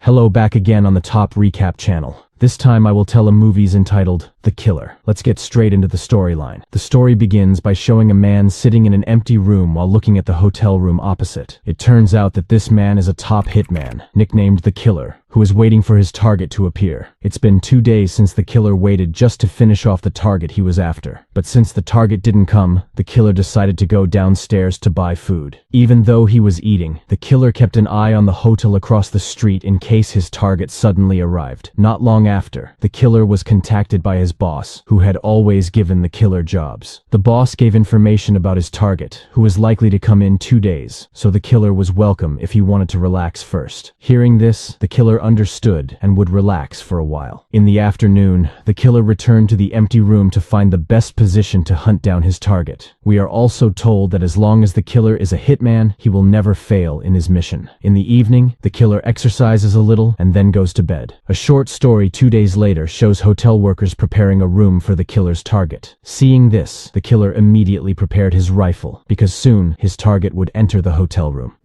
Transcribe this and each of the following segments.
Hello, back again on the Top Recap channel. This time I will tell a movie's entitled The Killer. Let's get straight into the storyline. The story begins by showing a man sitting in an empty room while looking at the hotel room opposite. It turns out that this man is a top hitman, nicknamed The Killer, who is waiting for his target to appear. It's been 2 days since the killer waited just to finish off the target he was after. But since the target didn't come, the killer decided to go downstairs to buy food. Even though he was eating, the killer kept an eye on the hotel across the street in case his target suddenly arrived. Not long after, the killer was contacted by his boss, who had always given the killer jobs. The boss gave information about his target, who was likely to come in 2 days, so the killer was welcome if he wanted to relax first. Hearing this, the killer understood and would relax for a while. In the afternoon, the killer returned to the empty room to find the best position to hunt down his target. We are also told that as long as the killer is a hitman, he will never fail in his mission. In the evening, the killer exercises a little and then goes to bed. A short story 2 days later shows hotel workers preparing a room for the killer's target. Seeing this, the killer immediately prepared his rifle, because soon his target would enter the hotel room.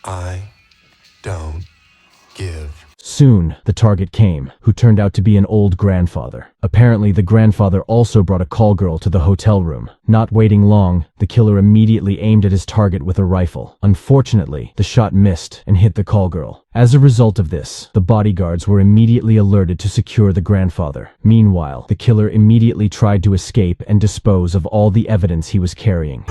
I don't give. Soon, the target came, who turned out to be an old grandfather. Apparently, the grandfather also brought a call girl to the hotel room. Not waiting long, the killer immediately aimed at his target with a rifle. Unfortunately, the shot missed and hit the call girl. As a result of this, the bodyguards were immediately alerted to secure the grandfather. Meanwhile, the killer immediately tried to escape and dispose of all the evidence he was carrying.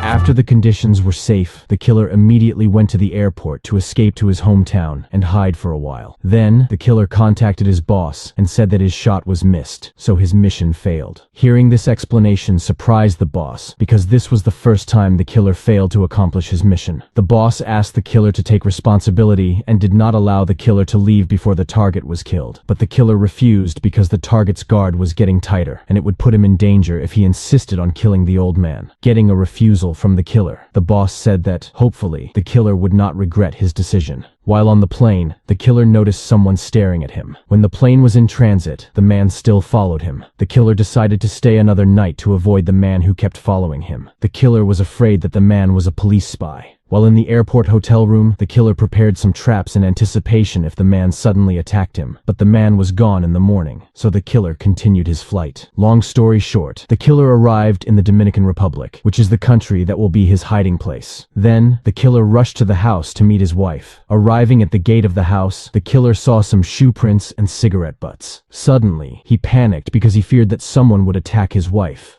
After the conditions were safe, the killer immediately went to the airport to escape to his hometown and hide for a while. Then, the killer contacted his boss and said that his shot was missed, so his mission failed. Hearing this explanation surprised the boss, because this was the first time the killer failed to accomplish his mission. The boss asked the killer to take responsibility and did not allow the killer to leave before the target was killed. But the killer refused because the target's guard was getting tighter, and it would put him in danger if he insisted on killing the old man. Getting a refusal from the killer, the boss said that, hopefully, the killer would not regret his decision. While on the plane, the killer noticed someone staring at him. When the plane was in transit, the man still followed him. The killer decided to stay another night to avoid the man who kept following him. The killer was afraid that the man was a police spy. While in the airport hotel room, the killer prepared some traps in anticipation if the man suddenly attacked him. But the man was gone in the morning, so the killer continued his flight. Long story short, the killer arrived in the Dominican Republic, which is the country that will be his hiding place. Then, the killer rushed to the house to meet his wife. Arriving at the gate of the house, the killer saw some shoe prints and cigarette butts. Suddenly, he panicked because he feared that someone would attack his wife.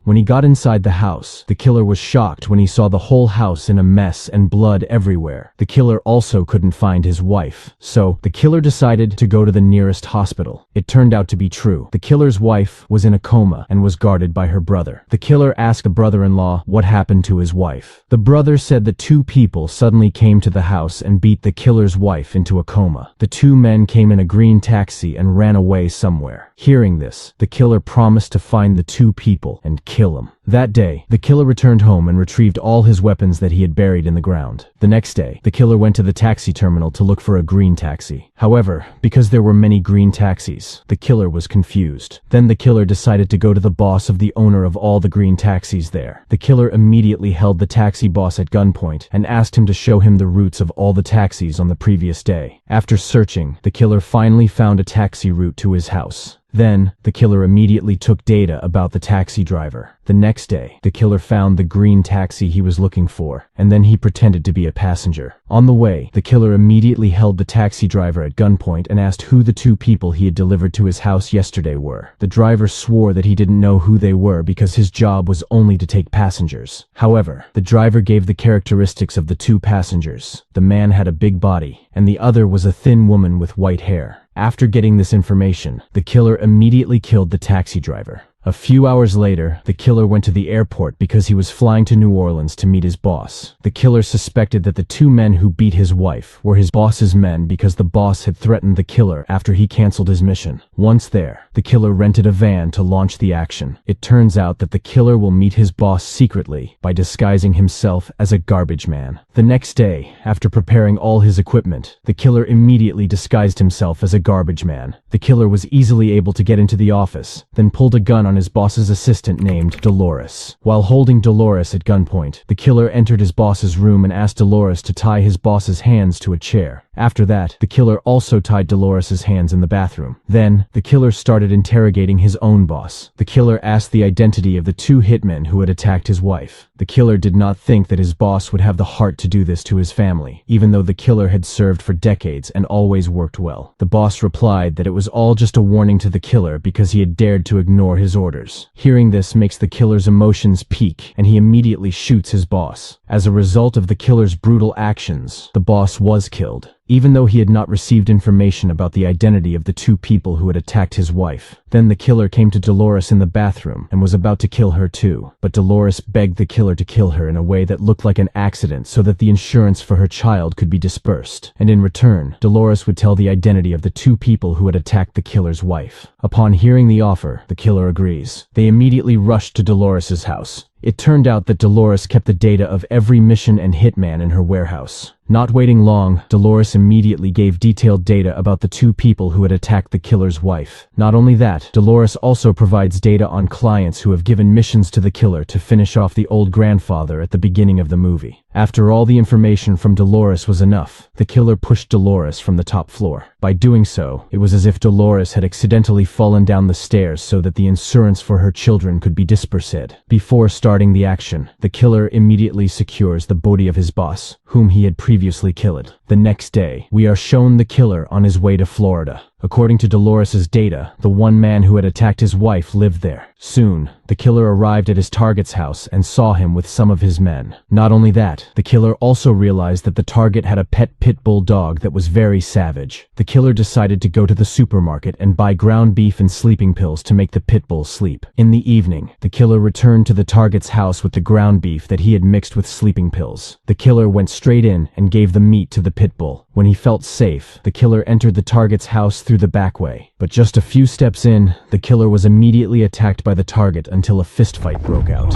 When he got inside the house, the killer was shocked when he saw the whole house in a mess and blood everywhere. The killer also couldn't find his wife, so the killer decided to go to the nearest hospital. It turned out to be true. The killer's wife was in a coma and was guarded by her brother. The killer asked the brother-in-law what happened to his wife. The brother said that 2 people suddenly came to the house and beat the killer's wife into a coma. The 2 men came in a green taxi and ran away somewhere. Hearing this, the killer promised to find the 2 people and kill him. That day, the killer returned home and retrieved all his weapons that he had buried in the ground. The next day, the killer went to the taxi terminal to look for a green taxi. However, because there were many green taxis, the killer was confused. Then the killer decided to go to the boss of the owner of all the green taxis there. The killer immediately held the taxi boss at gunpoint and asked him to show him the routes of all the taxis on the previous day. After searching, the killer finally found a taxi route to his house. Then, the killer immediately took data about the taxi driver. The next day, the killer found the green taxi he was looking for, and then he pretended to be a passenger. On the way, the killer immediately held the taxi driver at gunpoint and asked who the 2 people he had delivered to his house yesterday were. The driver swore that he didn't know who they were because his job was only to take passengers. However, the driver gave the characteristics of the 2 passengers. The man had a big body, and the other was a thin woman with white hair. After getting this information, the killer immediately killed the taxi driver. A few hours later, the killer went to the airport because he was flying to New Orleans to meet his boss. The killer suspected that the 2 men who beat his wife were his boss's men because the boss had threatened the killer after he canceled his mission. Once there, the killer rented a van to launch the action. It turns out that the killer will meet his boss secretly by disguising himself as a garbage man. The next day, after preparing all his equipment, the killer immediately disguised himself as a garbage man. The killer was easily able to get into the office, then pulled a gun on his boss's assistant named Dolores. While holding Dolores at gunpoint, the killer entered his boss's room and asked Dolores to tie his boss's hands to a chair. After that, the killer also tied Dolores's hands in the bathroom. Then, the killer started interrogating his own boss. The killer asked the identity of the two hitmen who had attacked his wife. The killer did not think that his boss would have the heart to do this to his family, even though the killer had served for decades and always worked well. The boss replied that it was all just a warning to the killer because he had dared to ignore his orders. Hearing this makes the killer's emotions peak, and he immediately shoots his boss. As a result of the killer's brutal actions, the boss was killed, even though he had not received information about the identity of the two people who had attacked his wife. Then the killer came to Dolores in the bathroom and was about to kill her too, but Dolores begged the killer to kill her in a way that looked like an accident so that the insurance for her child could be dispersed, and in return, Dolores would tell the identity of the two people who had attacked the killer's wife. Upon hearing the offer, the killer agrees. They immediately rushed to Dolores's house. It turned out that Dolores kept the data of every mission and hitman in her warehouse. Not waiting long, Dolores immediately gave detailed data about the two people who had attacked the killer's wife. Not only that, Dolores also provides data on clients who have given missions to the killer to finish off the old grandfather at the beginning of the movie. After all the information from Dolores was enough, the killer pushed Dolores from the top floor. By doing so, it was as if Dolores had accidentally fallen down the stairs so that the insurance for her children could be dispersed. Before starting the action, the killer immediately secures the body of his boss, whom he had previously killed. The next day, we are shown the killer on his way to Florida. According to Dolores's data, the one man who had attacked his wife lived there. Soon, the killer arrived at his target's house and saw him with some of his men. Not only that, the killer also realized that the target had a pet pit bull dog that was very savage. The killer decided to go to the supermarket and buy ground beef and sleeping pills to make the pit bull sleep. In the evening, the killer returned to the target's house with the ground beef that he had mixed with sleeping pills. The killer went straight in and gave the meat to the pit bull. When he felt safe, the killer entered the target's house through the back way. But just a few steps in, the killer was immediately attacked by the target until a fistfight broke out.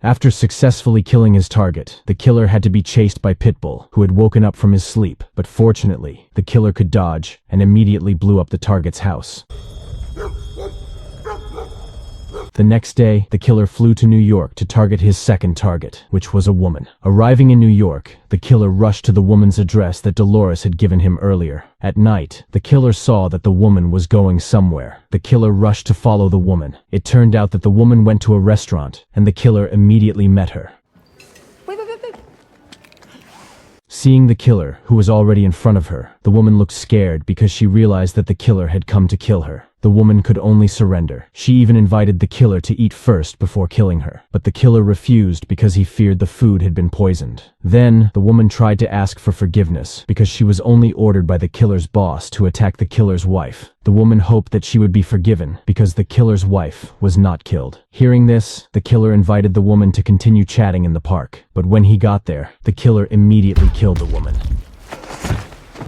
After successfully killing his target, the killer had to be chased by Pitbull, who had woken up from his sleep. But fortunately, the killer could dodge and immediately blew up the target's house. The next day, the killer flew to New York to target his second target, which was a woman. Arriving in New York, the killer rushed to the woman's address that Dolores had given him earlier. At night, the killer saw that the woman was going somewhere. The killer rushed to follow the woman. It turned out that the woman went to a restaurant, and the killer immediately met her. Wait. Seeing the killer, who was already in front of her, the woman looked scared because she realized that the killer had come to kill her. The woman could only surrender. She even invited the killer to eat first before killing her, but the killer refused because he feared the food had been poisoned. Then, the woman tried to ask for forgiveness because she was only ordered by the killer's boss to attack the killer's wife. The woman hoped that she would be forgiven because the killer's wife was not killed. Hearing this, the killer invited the woman to continue chatting in the park, but when he got there, the killer immediately killed the woman.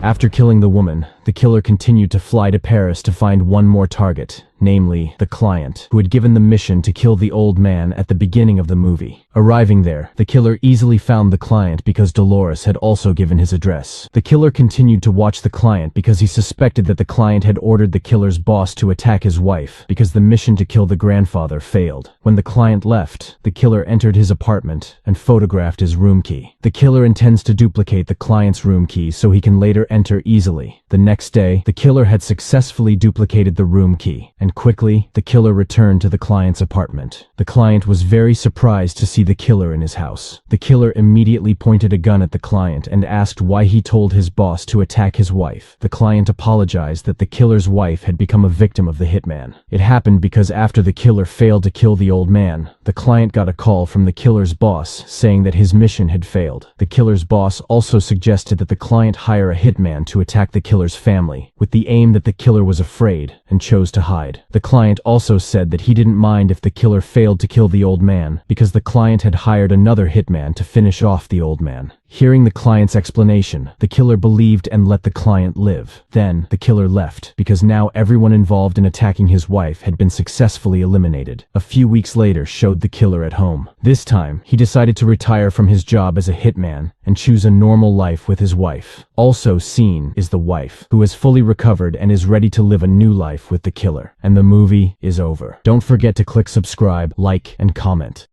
After killing the woman, the killer continued to fly to Paris to find one more target, namely, the client, who had given the mission to kill the old man at the beginning of the movie. Arriving there, the killer easily found the client because Dolores had also given his address. The killer continued to watch the client because he suspected that the client had ordered the killer's boss to attack his wife because the mission to kill the grandfather failed. When the client left, the killer entered his apartment and photographed his room key. The killer intends to duplicate the client's room key so he can later enter easily. The next day, the killer had successfully duplicated the room key, and quickly, the killer returned to the client's apartment. The client was very surprised to see the killer in his house. The killer immediately pointed a gun at the client and asked why he told his boss to attack his wife. The client apologized that the killer's wife had become a victim of the hitman. It happened because after the killer failed to kill the old man, the client got a call from the killer's boss saying that his mission had failed. The killer's boss also suggested that the client hire a hitman to attack the killer's family, with the aim that the killer was afraid and chose to hide. The client also said that he didn't mind if the killer failed to kill the old man because the client had hired another hitman to finish off the old man. Hearing the client's explanation, the killer believed and let the client live. Then, the killer left because now everyone involved in attacking his wife had been successfully eliminated. A few weeks later showed the killer at home. This time, he decided to retire from his job as a hitman and choose a normal life with his wife. Also seen is the wife, who has fully recovered and is ready to live a new life with the killer. And the movie is over. Don't forget to click subscribe, like, and comment.